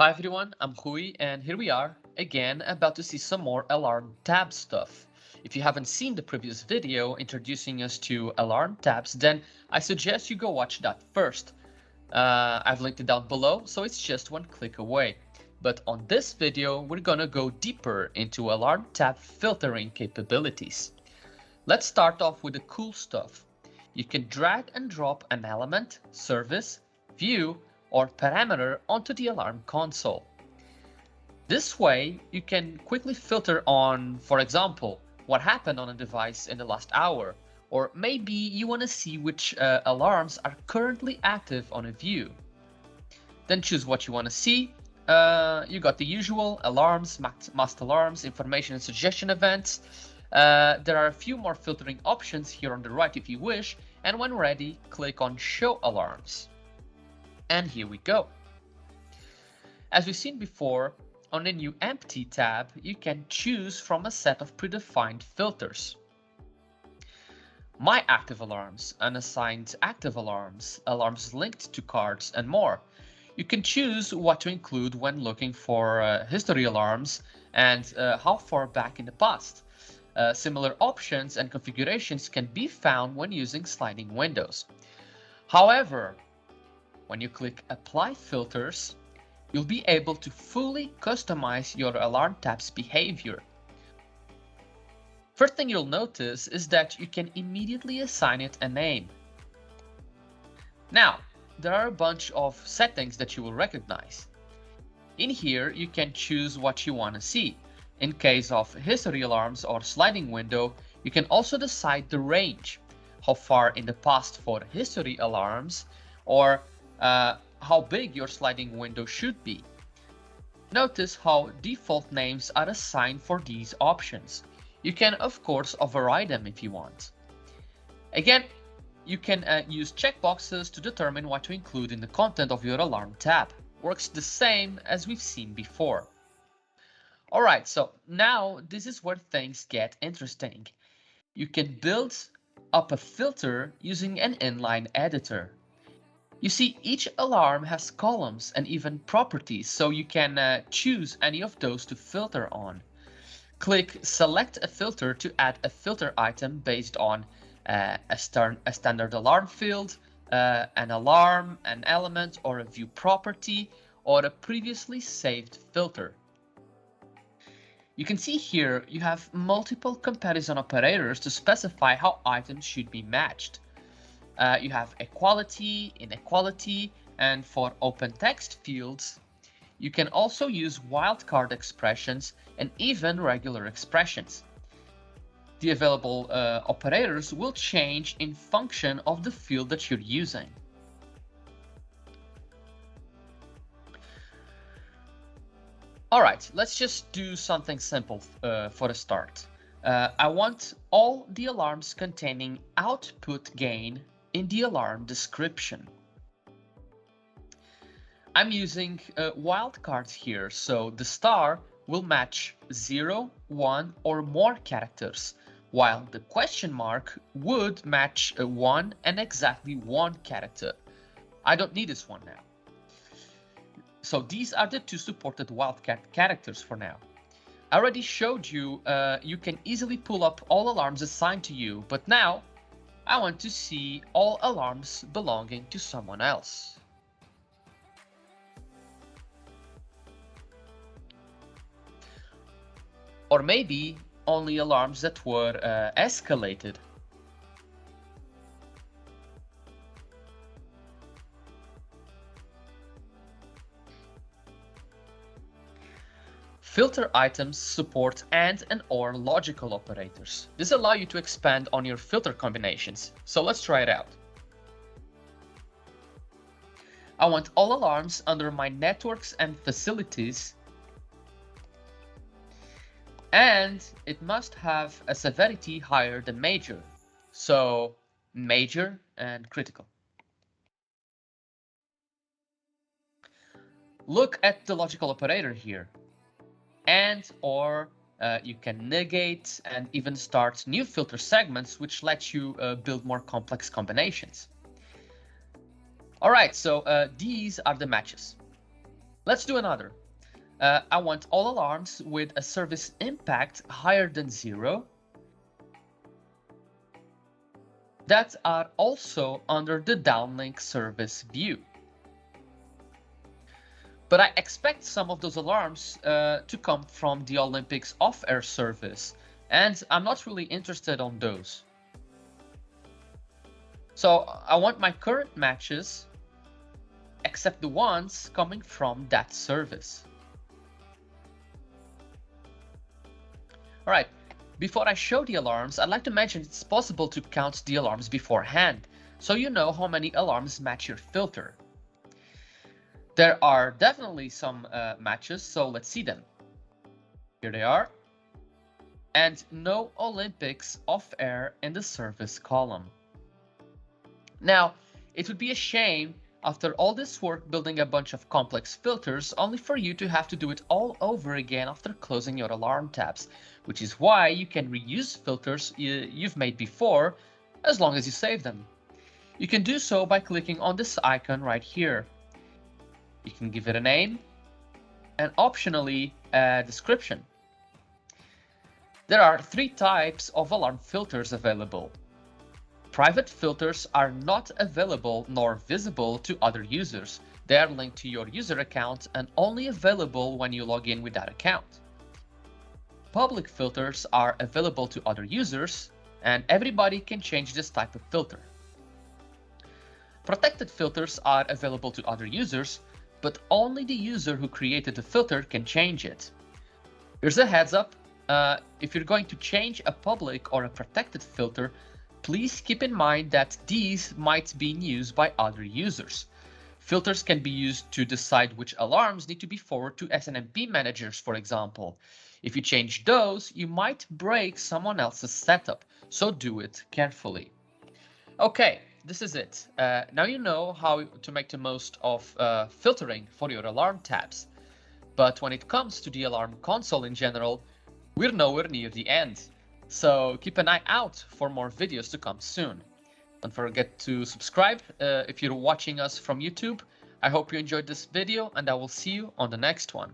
Hi everyone, I'm Hui and here we are again about to see some more alarm tab stuff. If you haven't seen the previous video introducing us to alarm tabs, then I suggest you go watch that first. I've linked it down below, so it's just one click away. But on this video, we're gonna go deeper into alarm tab filtering capabilities. Let's start off with the cool stuff. You can drag and drop an element, service, view, or parameter onto the alarm console. This way, you can quickly filter on, for example, what happened on a device in the last hour, or maybe you want to see which alarms are currently active on a view. Then choose what you want to see. You got the usual alarms, must alarms, information and suggestion events. There are a few more filtering options here on the right if you wish, and when ready, click on Show Alarms. And here we go. As we've seen before, on the new Empty tab, you can choose from a set of predefined filters. My active alarms, unassigned active alarms, alarms linked to cards, and more. You can choose what to include when looking for history alarms and how far back in the past. Similar options and configurations can be found when using sliding windows. However, when you click Apply Filters, you'll be able to fully customize your alarm tab's behavior. First thing you'll notice is that you can immediately assign it a name. Now, there are a bunch of settings that you will recognize. In here, you can choose what you want to see. In case of history alarms or sliding window, you can also decide the range, how far in the past for history alarms, or how big your sliding window should be. Notice how default names are assigned for these options. You can, of course, override them if you want. Again, you can use checkboxes to determine what to include in the content of your alarm tab. Works the same as we've seen before. Alright, so now this is where things get interesting. You can build up a filter using an inline editor. You see, each alarm has columns and even properties, so you can choose any of those to filter on. Click Select a filter to add a filter item based on a standard alarm field, an alarm, an element, or a view property, or a previously saved filter. You can see here you have multiple comparison operators to specify how items should be matched. You have equality, inequality, and for open text fields, you can also use wildcard expressions and even regular expressions. The available operators will change in function of the field that you're using. All right, let's just do something simple for a start. I want all the alarms containing output gain in the alarm description. I'm using wildcards here, so the star will match 0, 1, or more characters, while the question mark would match a 1 and exactly 1 character. I don't need this one now. So these are the two supported wildcard characters for now. I already showed you you can easily pull up all alarms assigned to you, but now I want to see all alarms belonging to someone else. Or maybe only alarms that were escalated. Filter items support and/or logical operators. This allows you to expand on your filter combinations. So let's try it out. I want all alarms under my networks and facilities, and it must have a severity higher than major. So major and critical. Look at the logical operator here. And/or you can negate and even start new filter segments, which lets you build more complex combinations. All right, so these are the matches. Let's do another. I want all alarms with a service impact higher than 0 that are also under the downlink service view. But I expect some of those alarms to come from the Olympics off-air service, and I'm not really interested on those. So I want my current matches, except the ones coming from that service. All right, before I show the alarms, I'd like to mention it's possible to count the alarms beforehand, so you know how many alarms match your filter. There are definitely some matches, so let's see them. Here they are. And no Olympics off-air in the service column. Now, it would be a shame after all this work building a bunch of complex filters only for you to have to do it all over again after closing your alarm tabs, which is why you can reuse filters you've made before as long as you save them. You can do so by clicking on this icon right here. You can give it a name and optionally a description. There are 3 types of alarm filters available. Private filters are not available nor visible to other users. They are linked to your user account and only available when you log in with that account. Public filters are available to other users, and everybody can change this type of filter. Protected filters are available to other users, but only the user who created the filter can change it. Here's a heads up. If you're going to change a public or a protected filter, please keep in mind that these might be used by other users. Filters can be used to decide which alarms need to be forwarded to SNMP managers, for example. If you change those, you might break someone else's setup, so do it carefully. Okay, this is it. Now you know how to make the most of filtering for your alarm tabs. But when it comes to the alarm console in general, we're nowhere near the end. So keep an eye out for more videos to come soon. Don't forget to subscribe if you're watching us from YouTube. I hope you enjoyed this video, and I will see you on the next one.